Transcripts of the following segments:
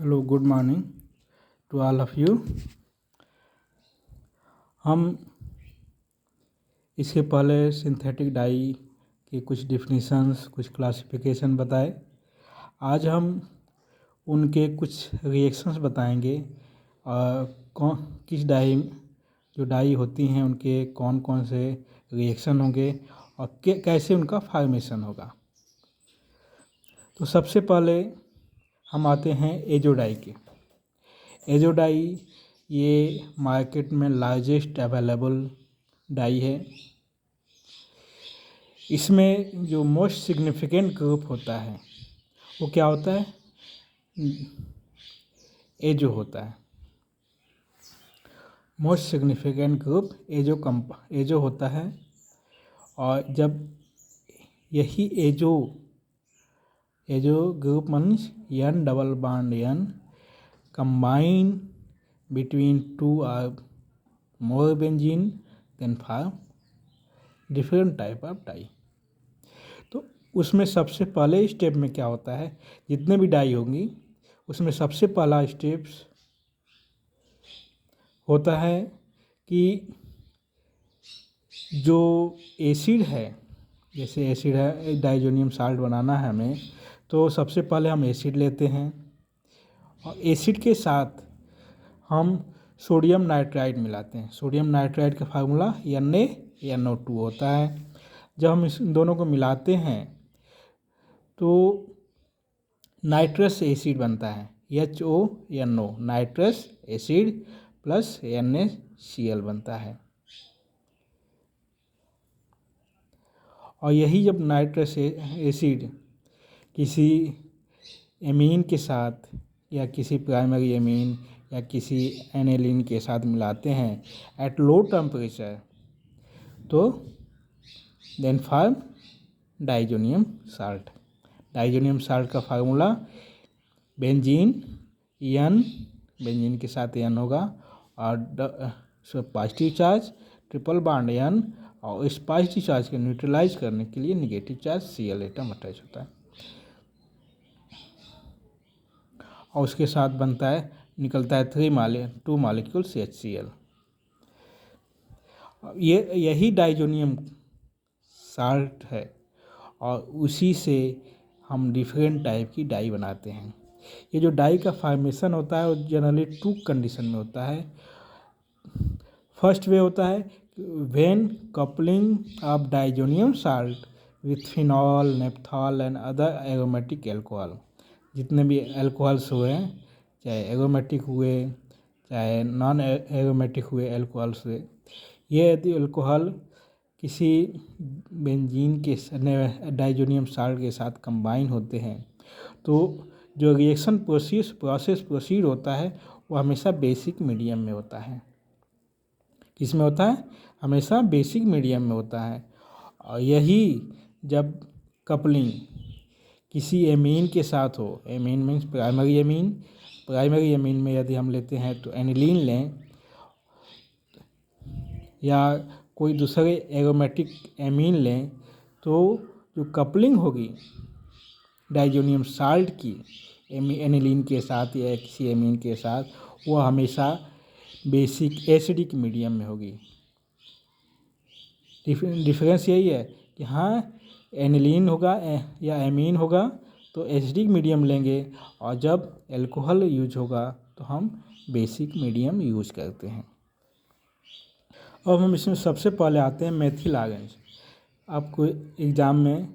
Hello, good morning to all of you. हम इसके पहले सिंथेटिक डाई के कुछ डिफिनीशंस, कुछ क्लासिफिकेशन बताए। आज हम उनके कुछ रिएक्शंस बताएंगे और किस डाई, जो डाई होती हैं उनके कौन कौन से रिएक्शन होंगे और कैसे उनका फॉर्मेशन होगा। तो सबसे पहले हम आते हैं एजोडाई के। एजोडाई ये मार्केट में लार्जेस्ट अवेलेबल डाई है। इसमें जो मोस्ट सिग्निफिकेंट ग्रुप होता है वो क्या होता है? एजो होता है। मोस्ट सिग्निफिकेंट ग्रुप एजो होता है। और जब यही azo group means N double bond N combine between two or more benzene then form different type of dye. तो उसमें सबसे पहले स्टेप में क्या होता है, जितने भी डाई होंगी उसमें सबसे पहला स्टेप्स होता है कि जो एसिड है, जैसे एसिड है, डाइजोनियम साल्ट बनाना है हमें, तो सबसे पहले हम एसिड लेते हैं और एसिड के साथ हम सोडियम नाइट्राइड मिलाते हैं। सोडियम नाइट्राइड का फार्मूला NaNO2 होता है। जब हम इस दोनों को मिलाते हैं तो नाइट्रस एसिड बनता है, HONO, nitrous acid plus NaCl बनता है। और यही जब नाइट्रस एसिड किसी एमीन के साथ या किसी प्राइमरी एमीन या किसी एनिलीन के साथ मिलाते हैं एट लो टेम्परेचर, तो then form diazonium salt. Diazonium salt का फार्मूला बेंजीन N, बेंजीन के साथ N होगा और positive charge triple bond N, और इस पॉजिटिव चार्ज को न्यूट्रलाइज करने के लिए negative charge Cl atom attach होता है और उसके साथ बनता है, निकलता है 2 मॉलिक्यूल्स HCl। यही डाइजोनियम साल्ट है और उसी से हम डिफरेंट टाइप की डाई बनाते हैं। ये जो डाई का फॉर्मेशन होता है वो जनरली 2 कंडीशन में होता है। फर्स्ट वे होता है when coupling of diazonium salt with phenol, नेप्थॉल and other aromatic alcohol. जितने भी एल्कोहल्स हुए, चाहे एरोमेटिक हुए चाहे नॉन एरोमेटिक हुए एल्कोहल्स हुए, ये यदि एल्कोहल किसी बेंजीन के डाइजोनियम साल्ट के साथ कंबाइन होते हैं तो जो रिएक्शन प्रोसेस प्रोसीड होता है वो हमेशा बेसिक मीडियम में होता है। किस में होता है? हमेशा बेसिक मीडियम में होता है। और यही जब कपलिंग किसी एमीन के साथ हो, amine means primary amine, primary amine में यदि हम लेते हैं तो एनिलीन लें या कोई दूसरे एरोमेटिक एमीन लें, तो जो कपलिंग होगी डाइजोनियम साल्ट की एनिलीन के साथ या किसी एमीन के साथ, वो हमेशा बेसिक एसिडिक मीडियम में होगी। डिफरेंस यही है कि हाँ, एनिलीन होगा या एमीन होगा तो एसिडिक मीडियम लेंगे और जब एल्कोहल यूज होगा तो हम बेसिक मीडियम यूज करते हैं। अब हम इसमें सबसे पहले आते हैं मेथिल ऑरेंज। आपको एग्ज़ाम में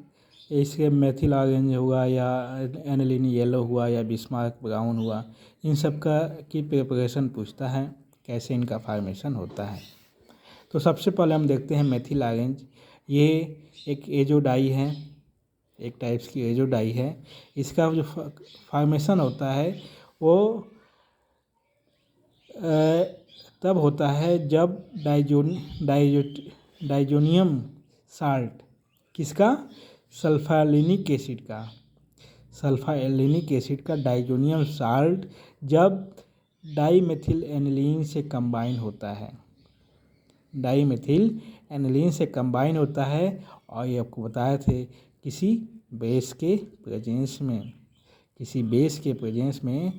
इसके मेथिल ऑरेंज हुआ या एनिलीन येलो हुआ या बिस्मार्क ब्राउन हुआ, इन सब का की प्रिपरेशन पूछता है, कैसे इनका फॉर्मेशन होता है। तो सबसे पहले हम देखते हैं मेथिल ऑरेंज। ये एक एजो डाई है, एक टाइप्स की एजो डाई है। इसका जो फॉर्मेशन होता है वो तब होता है जब डाइजोनियम साल्ट, किसका? सल्फालिनिक एसिड का डाइजोनियम साल्ट जब डाईमेथिल एनिलीन से कंबाइन होता है, डाईमेथिल एनिलीन से कंबाइन होता है। और ये आपको बताए थे किसी बेस के प्रेजेंस में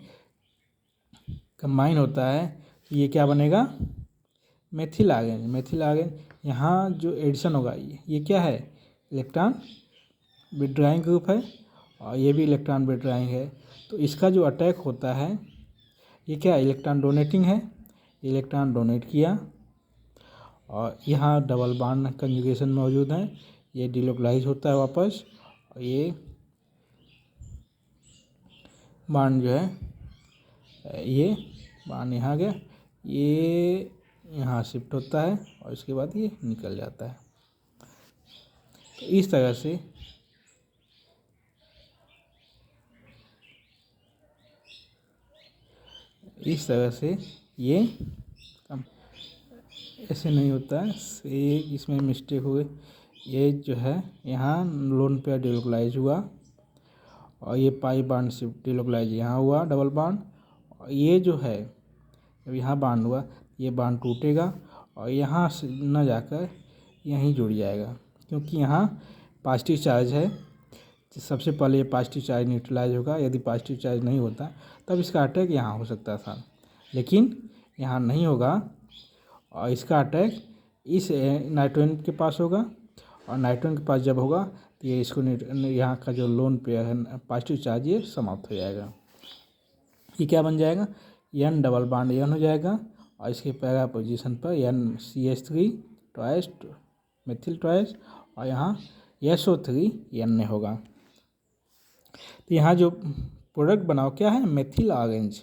कंबाइन होता है तो ये क्या बनेगा, मेथिल ऑर्गेन्ज। मेथिल ऑर्गेन्ज यहाँ जो एडिशन होगा ये क्या है, इलेक्ट्रॉन विड्रॉइंग ग्रुप है और ये भी इलेक्ट्रॉन विड्रॉइंग है। तो इसका जो अटैक होता है ये क्या इलेक्ट्रॉन डोनेटिंग है, इलेक्ट्रॉन डोनेट किया और यहाँ डबल बॉन्ड कंजुगेशन मौजूद है, ये डिलोकलाइज होता है वापस और ये बॉन्ड जो है ये बॉन्ड यहाँ गया, ये यहाँ शिफ्ट होता है और इसके बाद ये निकल जाता है। तो इस तरह से ये ऐसे नहीं होता है, ये इसमें मिस्टेक हुए, ये जो है यहाँ लोन पेयर डिलोकलाइज हुआ और ये पाई बॉन्ड शिफ्ट डिलोकलाइज यहाँ हुआ डबल बॉन्ड, और ये जो है जब यहाँ बॉन्ड हुआ ये बॉन्ड टूटेगा और यहाँ से न जाकर यहीं जुड़ जाएगा, क्योंकि यहाँ पॉजिटिव चार्ज है। सबसे पहले ये पॉजिटिव चार्ज न्यूट्रलाइज होगा, यदि पॉजिटिव चार्ज नहीं होता तब इसका अटैक यहाँ हो सकता था, लेकिन यहाँ नहीं होगा और इसका अटैक इस नाइट्रोजन के पास होगा और नाइट्रोजन के पास जब होगा तो ये इसको यहाँ का जो लोन पेयर है पॉजिटिव चार्ज ये समाप्त हो जाएगा। ये क्या बन जाएगा, एन डबल बॉन्ड एन हो जाएगा और इसके पैरा पोजीशन पर NCH3 ट्वाइस मेथिल ट्वाइस और यहाँ SO3 N होगा। तो यहाँ जो प्रोडक्ट बनाओ क्या है, मेथिल ऑरेंज।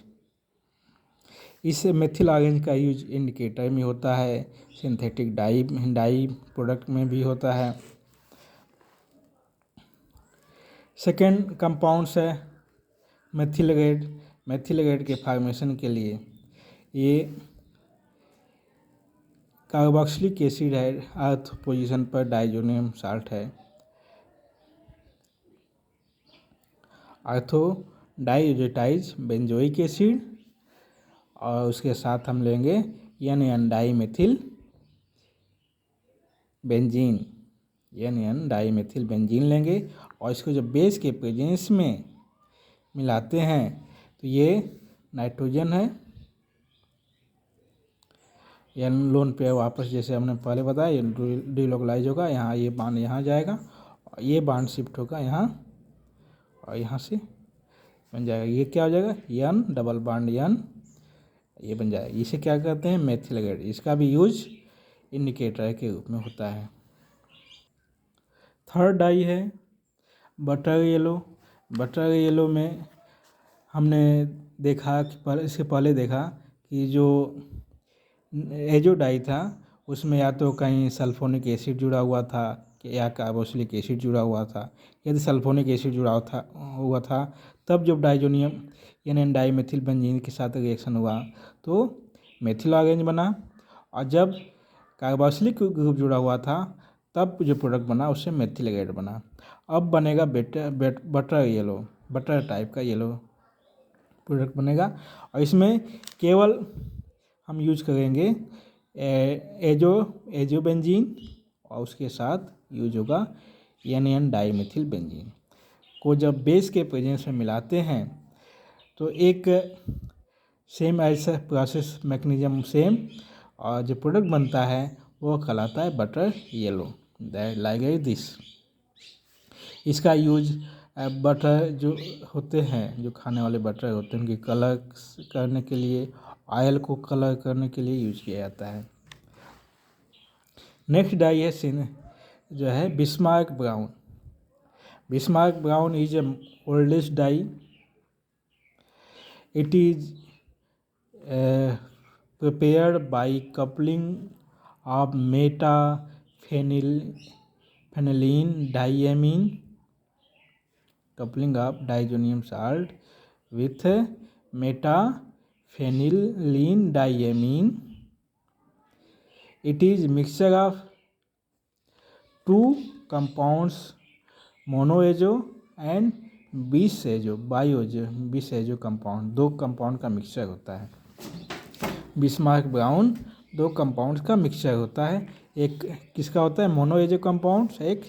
इस मेथिल ऑरेंज का यूज इंडिकेटर में होता है, सिंथेटिक डाई प्रोडक्ट में भी होता है। सेकेंड कंपाउंड्स है मेथिल ग्रेड। मेथिल ग्रेड के फॉर्मेशन के लिए ये कार्बोक्सिलिक एसिड है, अर्थ पोजीशन पर डाइजोनियम साल्ट है, आर्थो डाइओजेटाइज बेंजोइक एसिड और उसके साथ हम लेंगे N dimethyl benzene, N dimethyl benzene लेंगे और इसको जब बेस के प्रेजेंस में मिलाते हैं तो ये नाइट्रोजन है, एन लोन पेयर वापस जैसे हमने पहले बताया ये डिलोकलाइज होगा, यहाँ ये बॉन्ड यहाँ जाएगा और ये बॉन्ड शिफ्ट होगा यहाँ और यहाँ से बन जाएगा, ये क्या हो जाएगा एन डबल बॉन्ड एन, ये बन जाएगा। इसे क्या कहते हैं, मेथिल ग्रेड। इसका भी यूज इंडिकेटर के रूप में होता है। थर्ड डाई है बटर येलो। बटर येलो में हमने देखा कि इससे पहले देखा कि जो एजो डाई था उसमें या तो कहीं सल्फोनिक एसिड जुड़ा हुआ था या कार्बोक्सिलिक एसिड जुड़ा हुआ था। यदि सल्फोनिक एसिड जुड़ा हुआ था तब जब diazonium N dimethyl benzene के साथ रिएक्शन हुआ तो मेथिल ऑरेंज बना, और जब कार्बोक्सिलिक ग्रुप जुड़ा हुआ था तब जो प्रोडक्ट बना उससे मेथिल ग्रेड बना। अब बनेगा बटर येलो, बटर टाइप का येलो प्रोडक्ट बनेगा और इसमें केवल हम यूज करेंगे एजो बेंजीन और उसके साथ यूज होगा एन डाई मेथिल बेंजीन को जब बेस के प्रेजेंस में मिलाते हैं तो एक सेम ऐसा प्रोसेस मैकेनिज्म सेम और जो प्रोडक्ट बनता है वो कहलाता है बटर येलो, लाइक दिस। इसका यूज बटर जो होते हैं, जो खाने वाले बटर होते हैं उनकी कलर करने के लिए, ऑयल को कलर करने के लिए यूज किया जाता है। नेक्स्ट डाई है जो है Bismarck brown. Bismarck brown is a oldest dye. It is prepared by coupling of phenylene diamine, coupling of diazonium salt with phenylene diamine. It is mixture of two compounds monoazo and bisazo compound, दो compound का mixture होता है। Bismarck brown दो compounds का mixture होता है, एक किसका होता है मोनोएजो कंपाउंड्स, एक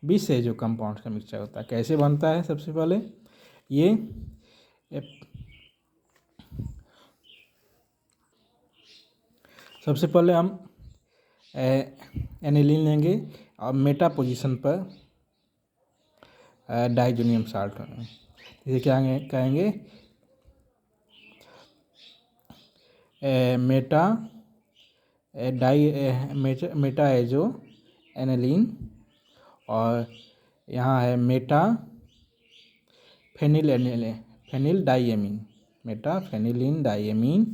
बिसएजो कंपाउंड्स का मिक्सचर होता है। कैसे बनता है, सबसे पहले ये सबसे पहले हम एनिलीन लेंगे और मेटा पोजीशन पर डाइजोनियम साल्ट होंगे। इसे क्या कहेंगे? मेटा एजो एनिलीन, और यहाँ है meta phenyl diamine. Meta phenylene diamine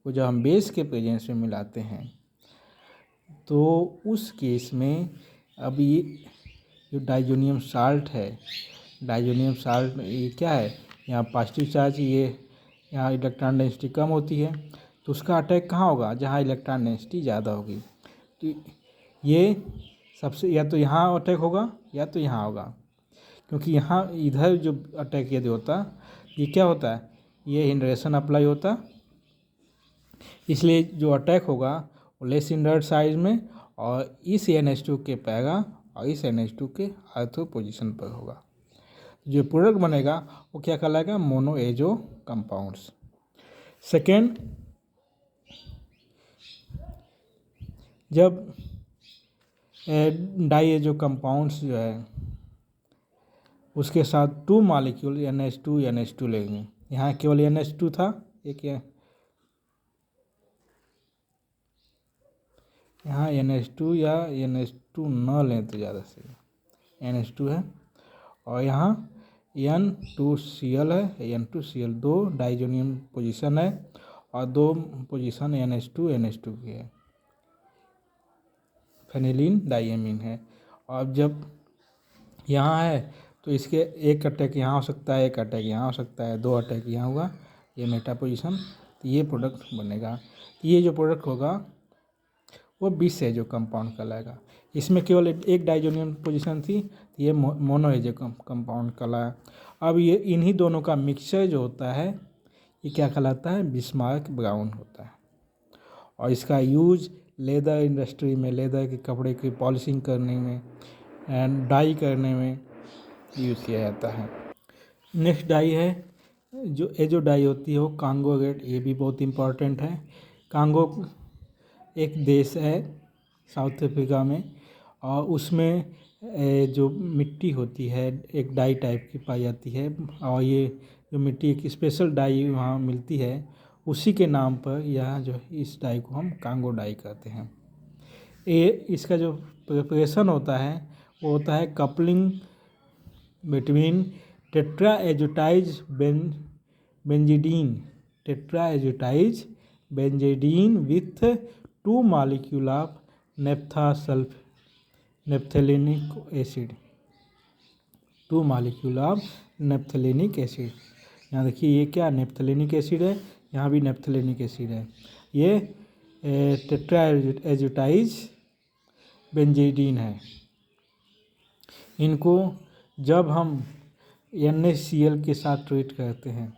को जब हम बेस के प्रेजेंस में मिलाते हैं तो उस केस में अब ये जो डाइजोनियम साल्ट है, डाइजोनियम साल्ट ये क्या है? यहाँ पॉजिटिव चार्ज, ये यहाँ इलेक्ट्रॉन डेंसिटी कम होती है, तो उसका अटैक कहाँ होगा? जहाँ इलेक्ट्रॉन डेंसिटी ज़्यादा होगी। तो ये सबसे या तो यहाँ अटैक होगा या तो यहाँ होगा, क्योंकि यहाँ इधर जो अटैक यदि होता, ये क्या होता है? ये हिंड्रेशन अप्लाई होता, इसलिए जो अटैक होगा वो लेस इनर्ट साइज में और इस NH2 के पैगा और इस NH2 के आर्थो पोजीशन पर होगा। जो प्रोडक्ट बनेगा वो क्या कहलाएगा? Mono azo compounds. सेकेंड, जब डाई एजो कंपाउंड्स जो है उसके साथ 2 मॉलिक्यूल NH2 लेंगे। यहाँ केवल NH2 था, एक यहाँ NH2 या NH2 न लें तो ज़्यादा सही। NH2 है और यहाँ N2Cl है, N2Cl 2 डाइजोनियम पोजीशन है और 2 पोजीशन NH2 की है, फेनिलिन डाइएमीन है। और जब यहाँ है तो इसके एक अटैक यहाँ हो सकता है, एक अटैक यहाँ हो सकता है, 2 अटैक यहाँ होगा, ये मेटा पोजीशन, तो ये प्रोडक्ट बनेगा। ये जो प्रोडक्ट होगा वो 20 एजो कंपाउंड कहलाएगा। इसमें केवल एक डाइजोनियम पोजीशन थी, तो ये मोनो एजो कंपाउंड कहलाया। अब ये इन्हीं दोनों का मिक्सचर जो होता है ये क्या कहलाता है? बिस्मार्क ब्राउन होता है। और इसका यूज लेदर इंडस्ट्री में, लेदर के कपड़े की पॉलिशिंग करने में एंड डाई करने में यूज़ किया जाता है। नेक्स्ट डाई है जो डाई होती है वो कांगो रेड, ये भी बहुत इम्पॉर्टेंट है। कांगो एक देश है साउथ अफ्रीका में, और उसमें जो मिट्टी होती है एक डाई टाइप की पाई जाती है, और ये जो मिट्टी एक स्पेशल डाई वहाँ मिलती है, उसी के नाम पर यह जो इस डाई को हम कांगो डाई कहते हैं। ये इसका जो प्रिपरेशन होता है वो होता है coupling between tetrazotised benzidine with 2 molecule of naphthalenic acid. 2 molecule of naphthalenic acid. यहाँ देखिए ये क्या नेप्थेलिनिक एसिड है, यहाँ भी नेप्थेलिनिक एसिड है। ये टेट्राएजुटाइज बेंजीडीन है। इनको जब हम NaCl के साथ ट्रीट करते हैं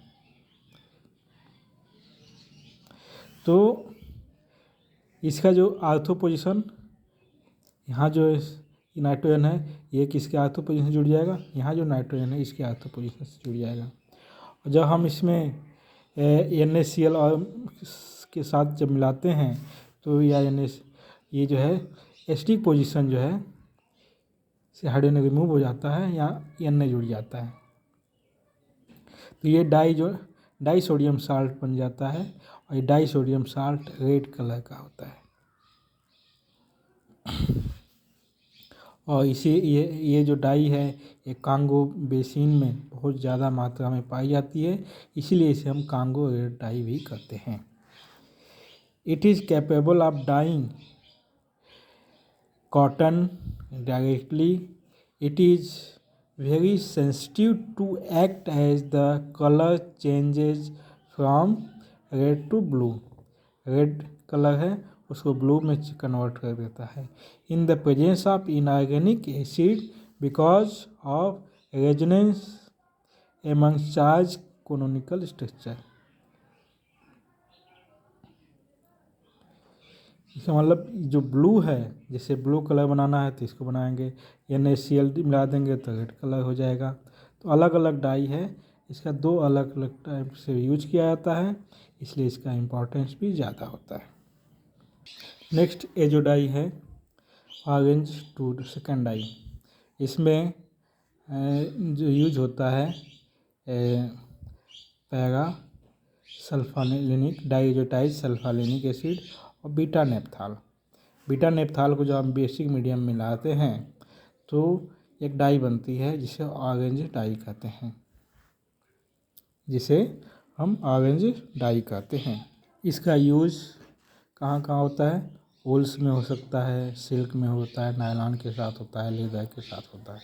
तो इसका जो आर्थो पोजीशन, यहाँ जो नाइट्रोजन है ये किसके आर्थो पोजीशन से जुड़ जाएगा? यहाँ जो नाइट्रोजन है इसके आर्थो पोजीशन से जुड़ जाएगा। और जब हम इसमें NaCl और के साथ जब मिलाते हैं तो ये जो है एसिडिक पोजीशन जो है से हाइड्रोजन रिमूव हो जाता है, यहाँ Na जुड़ जाता है, तो ये डाई सोडियम साल्ट बन जाता है। और ये die sodium salt red colour का होता है। और ये जो डाई है ये कांगो बेसिन में बहुत ज़्यादा मात्रा में पाई जाती है, इसीलिए इसे हम कांगो रेड डाई भी कहते हैं। It is capable of dyeing cotton directly. It is very sensitive to act as the color changes from red to blue। Red colour है उसको ब्लू में कन्वर्ट कर देता है। In the presence of inorganic acid because of resonance among charge canonical structure. इसका मतलब जो blue है, जैसे ब्लू कलर बनाना है तो इसको बनाएंगे, NaCl मिला देंगे तो रेड कलर हो जाएगा। तो अलग अलग डाई है, इसका 2 अलग अलग टाइप से यूज किया जाता है, इसलिए इसका इम्पोर्टेंस भी ज़्यादा होता है। नेक्स्ट ये जो डाई है ऑरेंज टू सेकेंड डाई, इसमें जो यूज होता है पैरा सल्फानिक डाइज़ोटाइज सल्फानिक एसिड और बीटा नेप्थाल। बीटा नेप्थाल को जब हम बेसिक मीडियम में मिलाते हैं तो एक डाई बनती है जिसे ऑरेंज डाई कहते हैं, जिसे हम ऑरेंज डाई कहते हैं। इसका यूज़ कहाँ कहाँ होता है? वूल्स में हो सकता है, सिल्क में होता है, नायलॉन के साथ होता है, लेदर के साथ होता है।